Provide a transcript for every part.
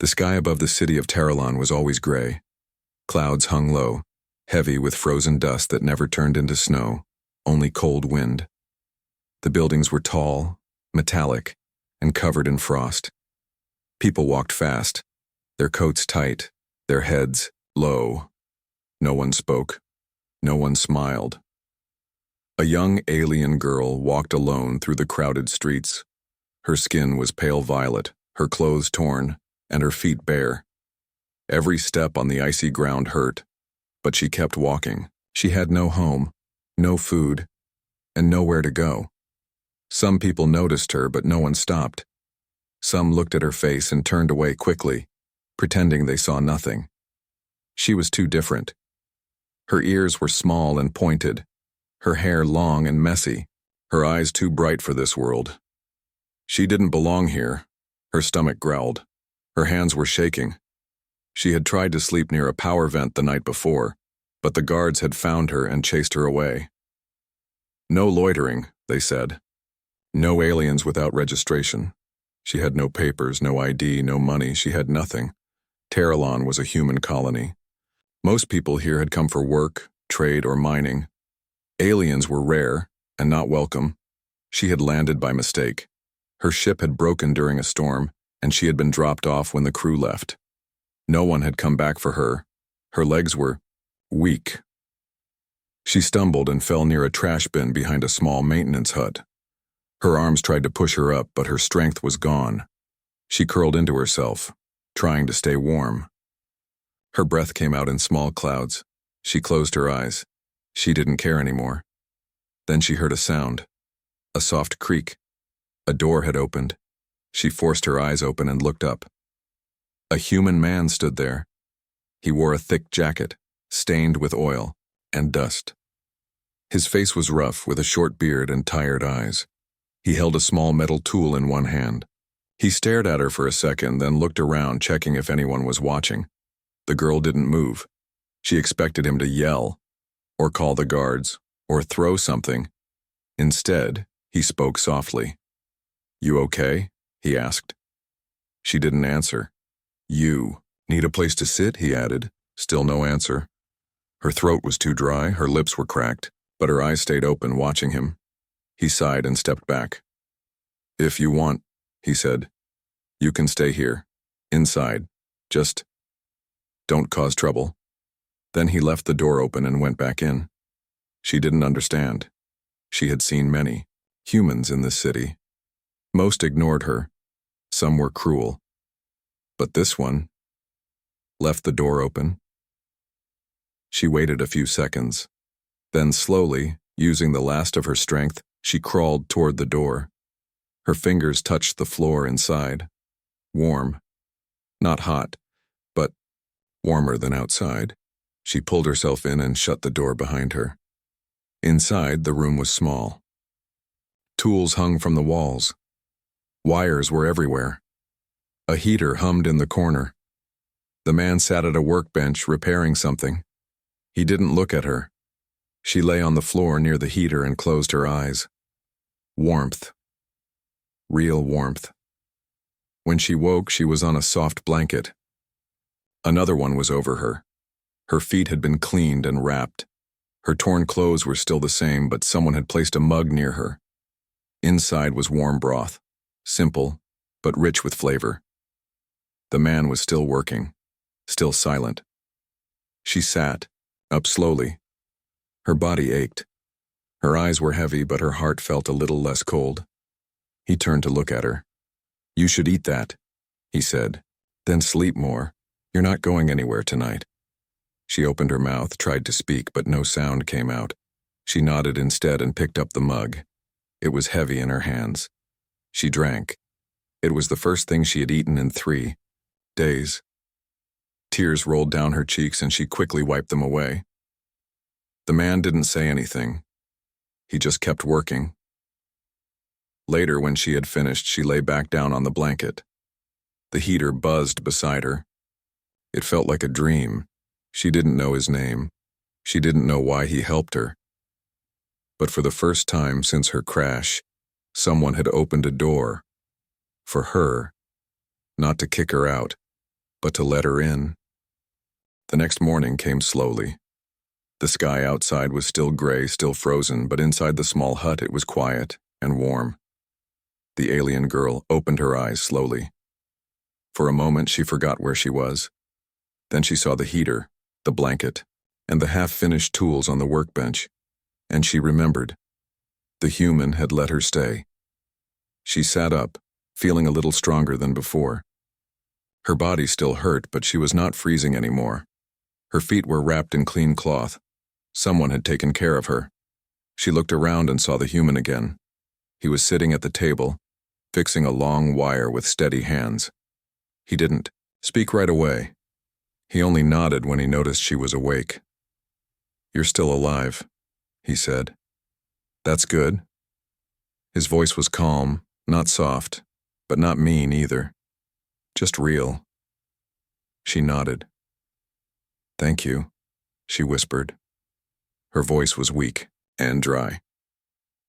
The sky above the city of Terralon was always gray. Clouds hung low, heavy with frozen dust that never turned into snow, only cold wind. The buildings were tall, metallic, and covered in frost. People walked fast, their coats tight, their heads low. No one spoke. No one smiled. A young alien girl walked alone through the crowded streets. Her skin was pale violet, her clothes torn, and her feet bare. Every step on the icy ground hurt, but she kept walking. She had no home, no food, and nowhere to go. Some people noticed her, but no one stopped. Some looked at her face and turned away quickly, pretending they saw nothing. She was too different. Her ears were small and pointed, her hair long and messy, her eyes too bright for this world. She didn't belong here. Her stomach growled. Her hands were shaking. She had tried to sleep near a power vent the night before, but the guards had found her and chased her away. No loitering, they said. No aliens without registration. She had no papers, no ID, no money. She had nothing. Terralon was a human colony. Most people here had come for work, trade, or mining. Aliens were rare and not welcome. She had landed by mistake. Her ship had broken during a storm, and she had been dropped off when the crew left. No one had come back for her. Her legs were weak. She stumbled and fell near a trash bin behind a small maintenance hut. Her arms tried to push her up, but her strength was gone. She curled into herself, trying to stay warm. Her breath came out in small clouds. She closed her eyes. She didn't care anymore. Then she heard a sound. A soft creak. A door had opened. She forced her eyes open and looked up. A human man stood there. He wore a thick jacket, stained with oil and dust. His face was rough, with a short beard and tired eyes. He held a small metal tool in one hand. He stared at her for a second, then looked around, checking if anyone was watching. The girl didn't move. She expected him to yell, or call the guards, or throw something. Instead, he spoke softly. "You okay?" he asked. She didn't answer. "You need a place to sit?" he added. Still no answer. Her throat was too dry, her lips were cracked, but her eyes stayed open, watching him. He sighed and stepped back. "If you want," he said, "you can stay here, inside. Just don't cause trouble." Then he left the door open and went back in. She didn't understand. She had seen many humans in this city. Most ignored her. Some were cruel. But this one left the door open. She waited a few seconds. Then slowly, using the last of her strength, she crawled toward the door. Her fingers touched the floor inside. Warm. Not hot, but warmer than outside. She pulled herself in and shut the door behind her. Inside, the room was small. Tools hung from the walls. Wires were everywhere. A heater hummed in the corner. The man sat at a workbench repairing something. He didn't look at her. She lay on the floor near the heater and closed her eyes. Warmth. Real warmth. When she woke, she was on a soft blanket. Another one was over her. Her feet had been cleaned and wrapped. Her torn clothes were still the same, but someone had placed a mug near her. Inside was warm broth, simple, but rich with flavor. The man was still working, still silent. She sat, up slowly. Her body ached. Her eyes were heavy, but her heart felt a little less cold. He turned to look at her. "You should eat that," he said. "Then sleep more. You're not going anywhere tonight." She opened her mouth, tried to speak, but no sound came out. She nodded instead and picked up the mug. It was heavy in her hands. She drank. It was the first thing she had eaten in 3 days. Tears rolled down her cheeks and she quickly wiped them away. The man didn't say anything. He just kept working. Later, when she had finished, she lay back down on the blanket. The heater buzzed beside her. It felt like a dream. She didn't know his name. She didn't know why he helped her. But for the first time since her crash, someone had opened a door. For her. Not to kick her out, but to let her in. The next morning came slowly. The sky outside was still gray, still frozen, but inside the small hut it was quiet and warm. The alien girl opened her eyes slowly. For a moment she forgot where she was. Then she saw the heater, the blanket, and the half-finished tools on the workbench, and she remembered. The human had let her stay. She sat up, feeling a little stronger than before. Her body still hurt, but she was not freezing anymore. Her feet were wrapped in clean cloth. Someone had taken care of her. She looked around and saw the human again. He was sitting at the table, fixing a long wire with steady hands. He didn't speak right away. He only nodded when he noticed she was awake. "You're still alive," he said. "That's good." His voice was calm, not soft, but not mean either. Just real. She nodded. "Thank you," she whispered. Her voice was weak and dry.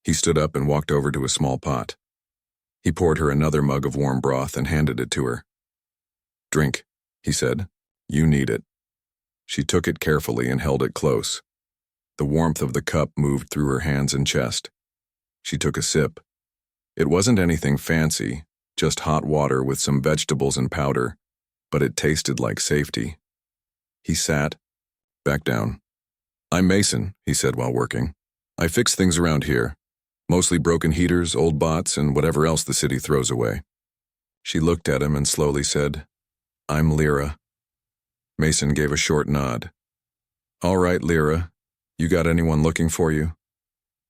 He stood up and walked over to a small pot. He poured her another mug of warm broth and handed it to her. "Drink," he said. "You need it." She took it carefully and held it close. The warmth of the cup moved through her hands and chest. She took a sip. It wasn't anything fancy, just hot water with some vegetables and powder, but it tasted like safety. He sat back down. "I'm Mason," he said while working. "I fix things around here. Mostly broken heaters, old bots, and whatever else the city throws away." She looked at him and slowly said, "I'm Lyra." Mason gave a short nod. "All right, Lyra. You got anyone looking for you?"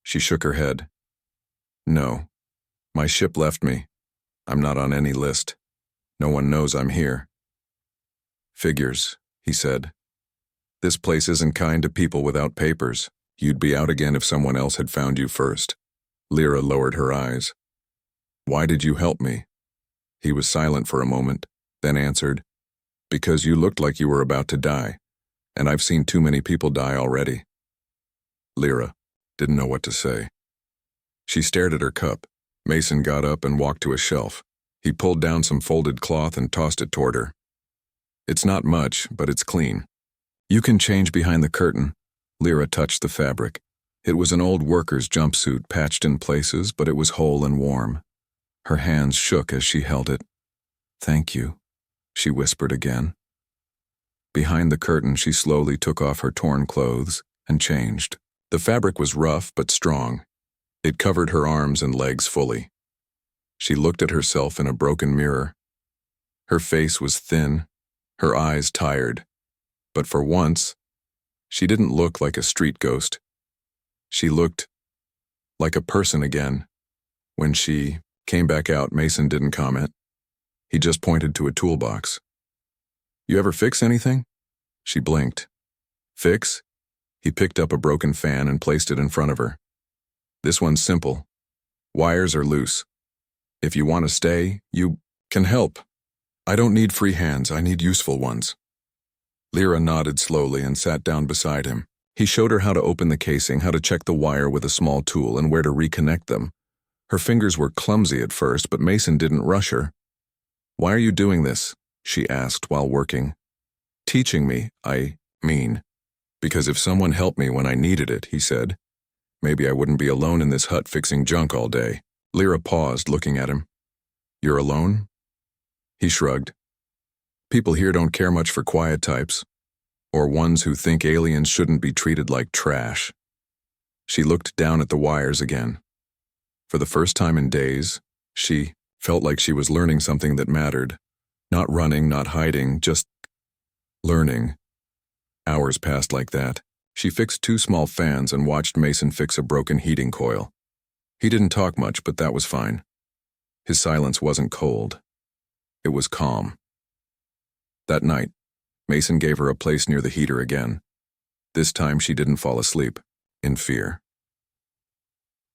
She shook her head. "No. My ship left me. I'm not on any list. No one knows I'm here." "Figures," he said. "This place isn't kind to people without papers. You'd be out again if someone else had found you first." Lyra lowered her eyes. "Why did you help me?" He was silent for a moment, then answered, "Because you looked like you were about to die, and I've seen too many people die already." Lyra didn't know what to say. She stared at her cup. Mason got up and walked to a shelf. He pulled down some folded cloth and tossed it toward her. "It's not much, but it's clean. You can change behind the curtain." Lyra touched the fabric. It was an old worker's jumpsuit, patched in places, but it was whole and warm. Her hands shook as she held it. "Thank you," she whispered again. Behind the curtain, she slowly took off her torn clothes and changed. The fabric was rough but strong. It covered her arms and legs fully. She looked at herself in a broken mirror. Her face was thin, her eyes tired, but for once, she didn't look like a street ghost. She looked like a person again. When she came back out, Mason didn't comment. He just pointed to a toolbox. "You ever fix anything?" She blinked. "Fix?" He picked up a broken fan and placed it in front of her. "This one's simple. Wires are loose. If you want to stay, you can help. I don't need free hands, I need useful ones." Lyra nodded slowly and sat down beside him. He showed her how to open the casing, how to check the wire with a small tool, and where to reconnect them. Her fingers were clumsy at first, but Mason didn't rush her. "Why are you doing this?" she asked while working. "Teaching me, I mean. Because if someone helped me when I needed it," he said, "maybe I wouldn't be alone in this hut fixing junk all day." Lyra paused, looking at him. "You're alone?" He shrugged. "People here don't care much for quiet types, or ones who think aliens shouldn't be treated like trash." She looked down at the wires again. For the first time in days, she felt like she was learning something that mattered. Not running, not hiding, just learning. Hours passed like that. She fixed 2 small fans and watched Mason fix a broken heating coil. He didn't talk much, but that was fine. His silence wasn't cold. It was calm. That night, Mason gave her a place near the heater again. This time she didn't fall asleep, in fear.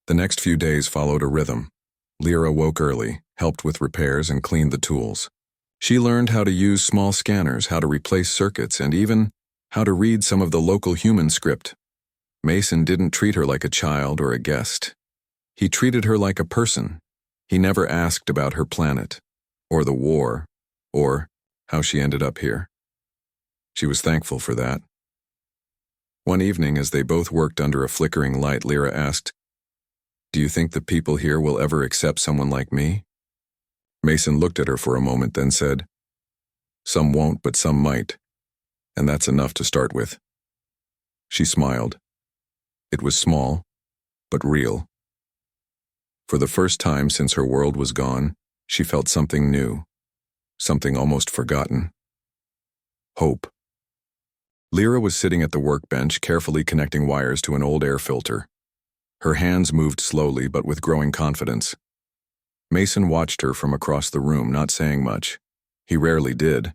The next few days followed a rhythm. Lyra woke early, helped with repairs, and cleaned the tools. She learned how to use small scanners, how to replace circuits, and even how to read some of the local human script. Mason didn't treat her like a child or a guest. He treated her like a person. He never asked about her planet, or the war, or how she ended up here. She was thankful for that. One evening, as they both worked under a flickering light, Lyra asked, "Do you think the people here will ever accept someone like me?" Mason looked at her for a moment, then said, "Some won't, but some might. And that's enough to start with." She smiled. It was small, but real. For the first time since her world was gone, she felt something new, something almost forgotten. Hope. Lyra was sitting at the workbench, carefully connecting wires to an old air filter. Her hands moved slowly, but with growing confidence. Mason watched her from across the room, not saying much. He rarely did,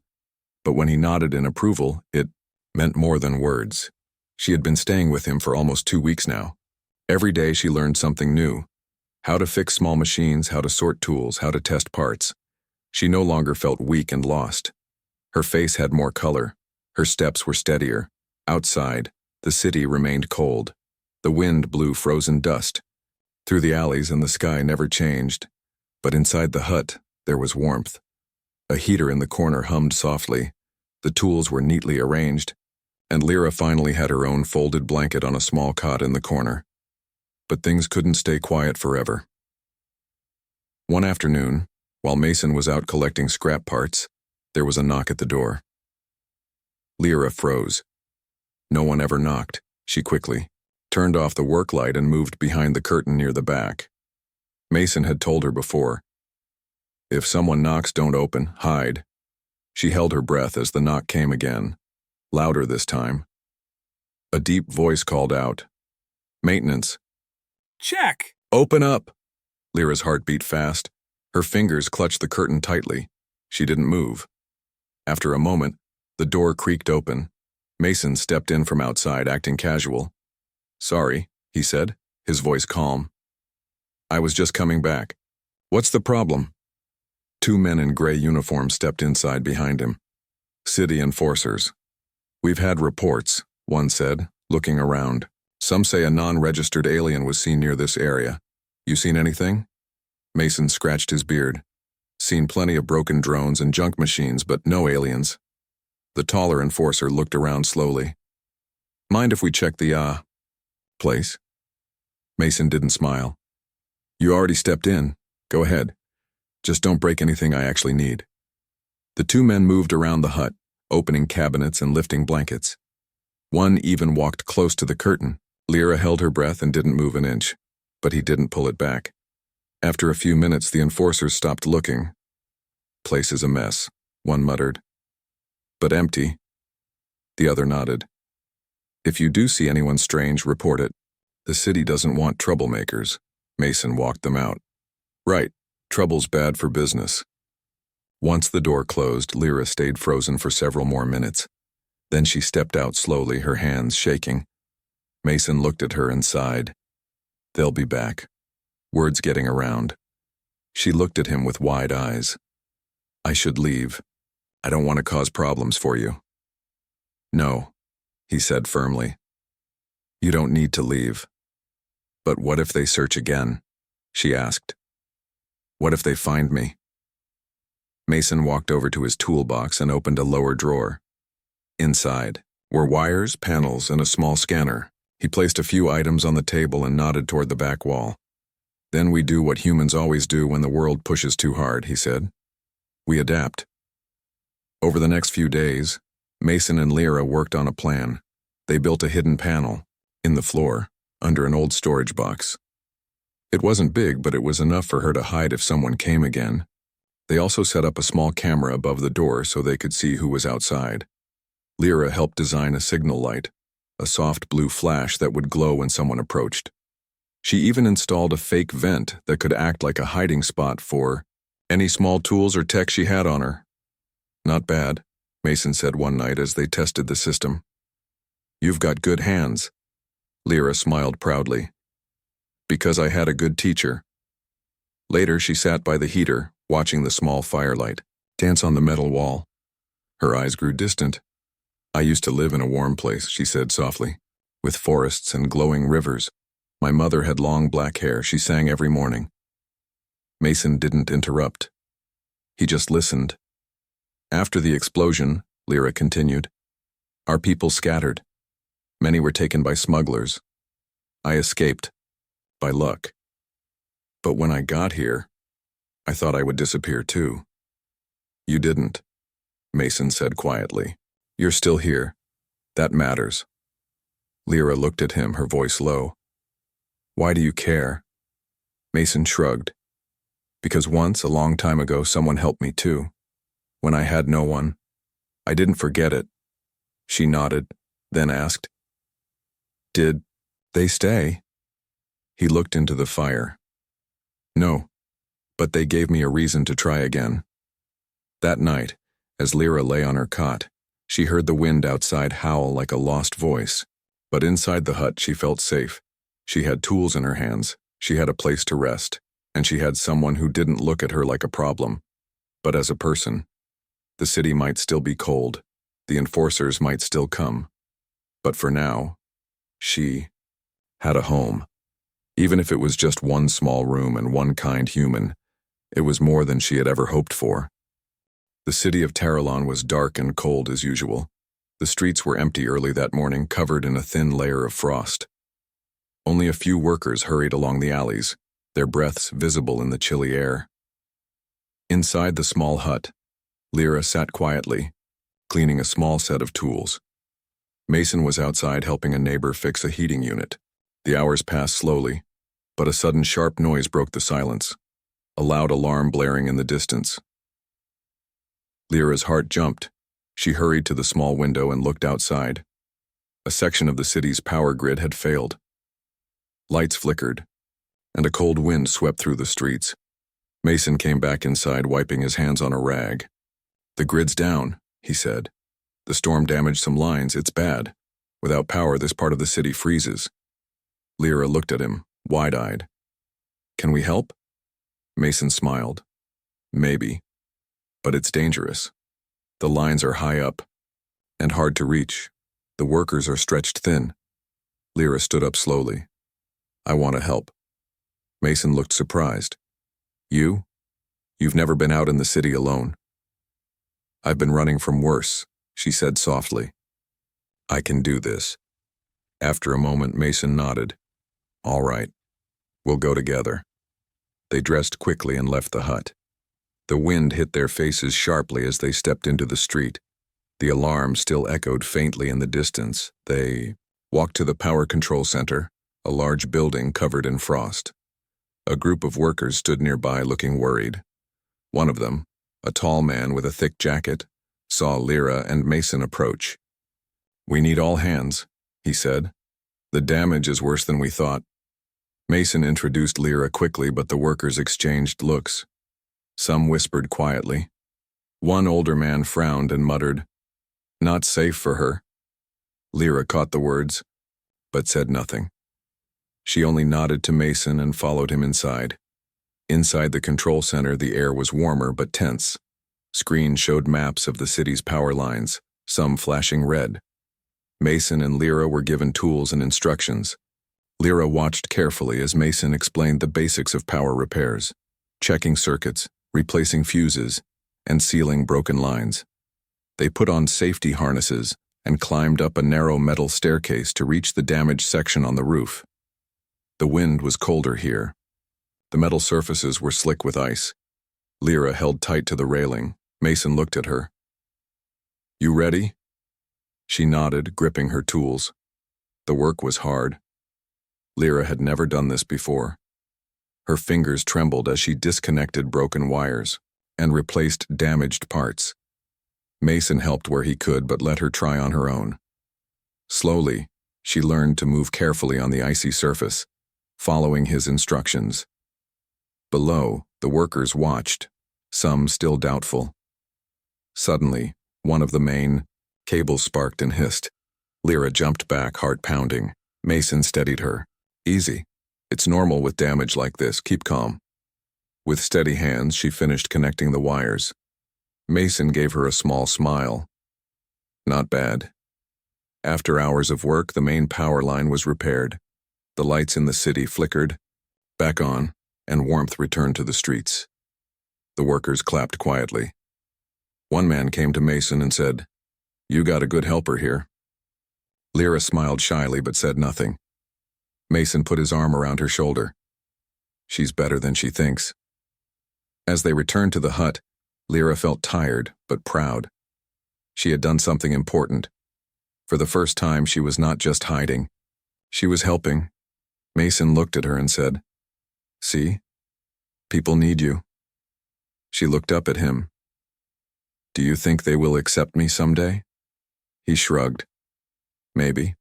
but when he nodded in approval, it meant more than words. She had been staying with him for almost 2 weeks now. Every day she learned something new. How to fix small machines, how to sort tools, how to test parts. She no longer felt weak and lost. Her face had more color. Her steps were steadier. Outside, the city remained cold. The wind blew frozen dust. Through the alleys and the sky never changed. But inside the hut, there was warmth. A heater in the corner hummed softly. The tools were neatly arranged, and Lyra finally had her own folded blanket on a small cot in the corner. But things couldn't stay quiet forever. One afternoon, while Mason was out collecting scrap parts, there was a knock at the door. Lyra froze. No one ever knocked. She quickly turned off the work light and moved behind the curtain near the back. Mason had told her before, "If someone knocks, don't open, hide." She held her breath as the knock came again, louder this time. A deep voice called out, "Maintenance." Check. "Open up!" Lyra's heart beat fast. Her fingers clutched the curtain tightly. She didn't move. After a moment, the door creaked open. Mason stepped in from outside, acting casual. "Sorry," he said, his voice calm. "I was just coming back. What's the problem?" 2 men in gray uniforms stepped inside behind him. "City enforcers." "We've had reports," one said, looking around. "Some say a non-registered alien was seen near this area. You seen anything?" Mason scratched his beard. "Seen plenty of broken drones and junk machines, but no aliens." The taller enforcer looked around slowly. "Mind if we check the, place?" Mason didn't smile. "You already stepped in. Go ahead. Just don't break anything I actually need." The 2 men moved around the hut, opening cabinets and lifting blankets. One even walked close to the curtain. Lyra held her breath and didn't move an inch, but he didn't pull it back. After a few minutes, the enforcers stopped looking. "Place is a mess," one muttered. "But empty." The other nodded. "If you do see anyone strange, report it. The city doesn't want troublemakers." Mason walked them out. "Right, trouble's bad for business." Once the door closed, Lyra stayed frozen for several more minutes. Then she stepped out slowly, her hands shaking. Mason looked at her and sighed. "They'll be back." Words getting around. She looked at him with wide eyes. "I should leave. I don't want to cause problems for you." "No," he said firmly. "You don't need to leave." "But what if they search again?" she asked. "What if they find me?" Mason walked over to his toolbox and opened a lower drawer. Inside were wires, panels, and a small scanner. He placed a few items on the table and nodded toward the back wall. "Then we do what humans always do when the world pushes too hard," he said. "We adapt." Over the next few days, Mason and Lyra worked on a plan. They built a hidden panel, in the floor, under an old storage box. It wasn't big, but it was enough for her to hide if someone came again. They also set up a small camera above the door so they could see who was outside. Lyra helped design a signal light, a soft blue flash that would glow when someone approached. She even installed a fake vent that could act like a hiding spot for any small tools or tech she had on her. "Not bad," Mason said one night as they tested the system. "You've got good hands." Lyra smiled proudly. "Because I had a good teacher." Later, she sat by the heater, watching the small firelight dance on the metal wall. Her eyes grew distant. "I used to live in a warm place," she said softly, "with forests and glowing rivers. My mother had long black hair. She sang every morning." Mason didn't interrupt. He just listened. After the explosion, Lyra continued, our people scattered. Many were taken by smugglers. I escaped, by luck. But when I got here, I thought I would disappear too. You didn't, Mason said quietly. You're still here. That matters. Lyra looked at him, her voice low. Why do you care? Mason shrugged. Because once, a long time ago, someone helped me too. When I had no one. I didn't forget it. She nodded, then asked, did they stay? He looked into the fire. No, but they gave me a reason to try again. That night, as Lyra lay on her cot, she heard the wind outside howl like a lost voice. But inside the hut she felt safe. She had tools in her hands, she had a place to rest, and she had someone who didn't look at her like a problem, but as a person. The city might still be cold, the enforcers might still come, but for now, she had a home. Even if it was just one small room and one kind human, it was more than she had ever hoped for. The city of Terralon was dark and cold as usual. The streets were empty early that morning, covered in a thin layer of frost. Only a few workers hurried along the alleys, their breaths visible in the chilly air. Inside the small hut, Lyra sat quietly, cleaning a small set of tools. Mason was outside helping a neighbor fix a heating unit. The hours passed slowly, but a sudden sharp noise broke the silence, a loud alarm blaring in the distance. Lyra's heart jumped. She hurried to the small window and looked outside. A section of the city's power grid had failed. Lights flickered, and a cold wind swept through the streets. Mason came back inside, wiping his hands on a rag. The grid's down, he said. The storm damaged some lines, it's bad. Without power, this part of the city freezes. Lyra looked at him, wide-eyed. Can we help? Mason smiled. Maybe. But it's dangerous. The lines are high up and hard to reach. The workers are stretched thin. Lyra stood up slowly. I want to help. Mason looked surprised. You? You've never been out in the city alone. I've been running from worse, she said softly. I can do this. After a moment, Mason nodded. All right. We'll go together. They dressed quickly and left the hut. The wind hit their faces sharply as they stepped into the street. The alarm still echoed faintly in the distance. They walked to the power control center, a large building covered in frost. A group of workers stood nearby looking worried. One of them, a tall man with a thick jacket, saw Lyra and Mason approach. We need all hands, he said. The damage is worse than we thought. Mason introduced Lyra quickly, but the workers exchanged looks. Some whispered quietly. One older man frowned and muttered, not safe for her. Lyra caught the words, but said nothing. She only nodded to Mason and followed him inside. Inside the control center, the air was warmer but tense. Screens showed maps of the city's power lines, some flashing red. Mason and Lyra were given tools and instructions. Lyra watched carefully as Mason explained the basics of power repairs, checking circuits, replacing fuses, and sealing broken lines. They put on safety harnesses and climbed up a narrow metal staircase to reach the damaged section on the roof. The wind was colder here. The metal surfaces were slick with ice. Lyra held tight to the railing. Mason looked at her. You ready? She nodded, gripping her tools. The work was hard. Lyra had never done this before. Her fingers trembled as she disconnected broken wires and replaced damaged parts. Mason helped where he could, but let her try on her own. Slowly, she learned to move carefully on the icy surface, following his instructions. Below, the workers watched, some still doubtful. Suddenly, one of the main cables sparked and hissed. Lyra jumped back, heart pounding. Mason steadied her. Easy. It's normal with damage like this. Keep calm. With steady hands, she finished connecting the wires. Mason gave her a small smile. Not bad. After hours of work, the main power line was repaired. The lights in the city flickered, back on, and warmth returned to the streets. The workers clapped quietly. One man came to Mason and said, "You got a good helper here." Lyra smiled shyly but said nothing. Mason put his arm around her shoulder. "She's better than she thinks." As they returned to the hut, Lyra felt tired but proud. She had done something important. For the first time, she was not just hiding. She was helping. Mason looked at her and said, "See? People need you." She looked up at him. "Do you think they will accept me someday?" He shrugged. "Maybe.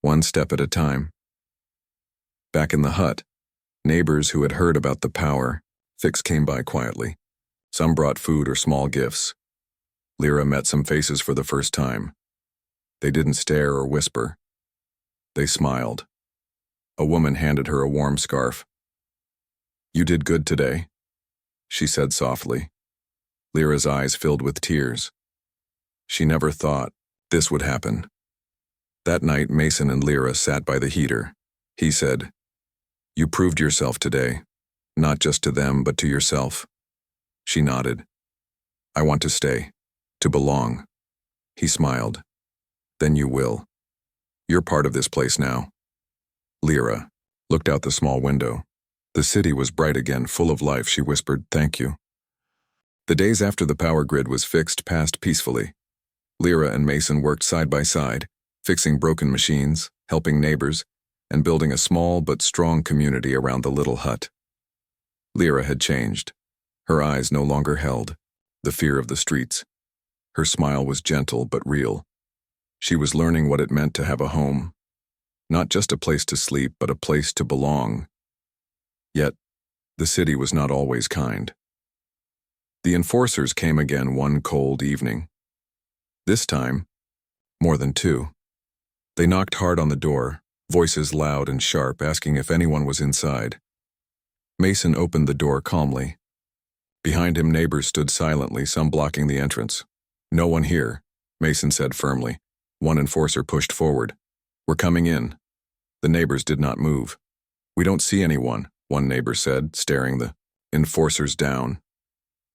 One step at a time." Back in the hut, neighbors who had heard about the power fix came by quietly. Some brought food or small gifts. Lyra met some faces for the first time. They didn't stare or whisper. They smiled. A woman handed her a warm scarf. "You did good today," she said softly. Lyra's eyes filled with tears. She never thought this would happen. That night, Mason and Lyra sat by the heater. He said, "You proved yourself today, not just to them, but to yourself." She nodded. "I want to stay, to belong." He smiled. "Then you will. You're part of this place now." Lyra looked out the small window. The city was bright again, full of life. She whispered, "Thank you." The days after the power grid was fixed passed peacefully. Lyra and Mason worked side by side, fixing broken machines, helping neighbors, and building a small but strong community around the little hut. Lyra had changed. Her eyes no longer held the fear of the streets. Her smile was gentle but real. She was learning what it meant to have a home. Not just a place to sleep, but a place to belong. Yet, the city was not always kind. The enforcers came again one cold evening. This time, more than two. They knocked hard on the door, voices loud and sharp, asking if anyone was inside. Mason opened the door calmly. Behind him, neighbors stood silently, some blocking the entrance. "No one here," Mason said firmly. One enforcer pushed forward. "We're coming in." The neighbors did not move. "We don't see anyone," one neighbor said, staring the enforcers down.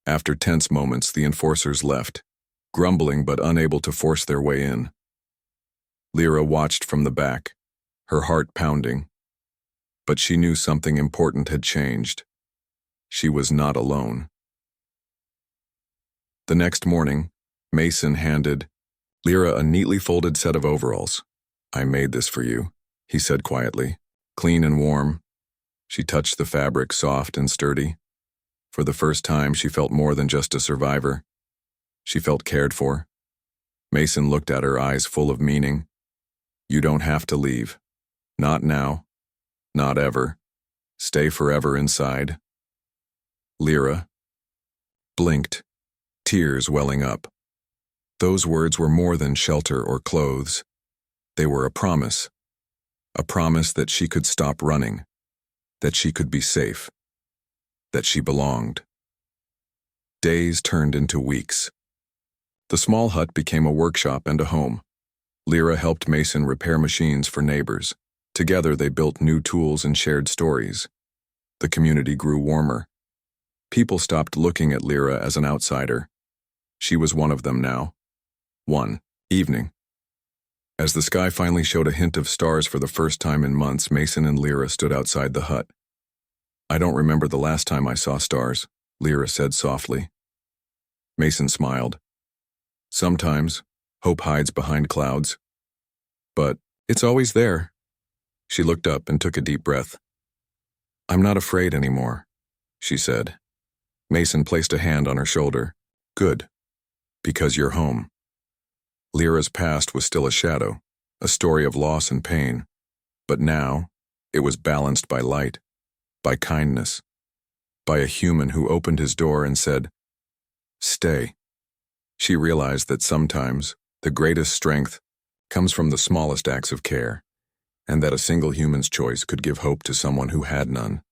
After tense moments, the enforcers left, grumbling but unable to force their way in. Lyra watched from the back, her heart pounding. But she knew something important had changed. She was not alone. The next morning, Mason handed Lyra a neatly folded set of overalls. "I made this for you," he said quietly. "Clean and warm." She touched the fabric, soft and sturdy. For the first time, she felt more than just a survivor. She felt cared for. Mason looked at her, eyes full of meaning. "You don't have to leave. Not now. Not ever. Stay forever inside." Lyra blinked, tears welling up. Those words were more than shelter or clothes. They were a promise that she could stop running, that she could be safe, that she belonged. Days turned into weeks. The small hut became a workshop and a home. Lyra helped Mason repair machines for neighbors. Together they built new tools and shared stories. The community grew warmer. People stopped looking at Lyra as an outsider. She was one of them now. One evening, as the sky finally showed a hint of stars for the first time in months, Mason and Lyra stood outside the hut. "I don't remember the last time I saw stars," Lyra said softly. Mason smiled. "Sometimes hope hides behind clouds. But it's always there." She looked up and took a deep breath. "I'm not afraid anymore," she said. Mason placed a hand on her shoulder. "Good. Because you're home." Lyra's past was still a shadow, a story of loss and pain. But now, it was balanced by light, by kindness, by a human who opened his door and said, "Stay." She realized that sometimes the greatest strength comes from the smallest acts of care, and that a single human's choice could give hope to someone who had none.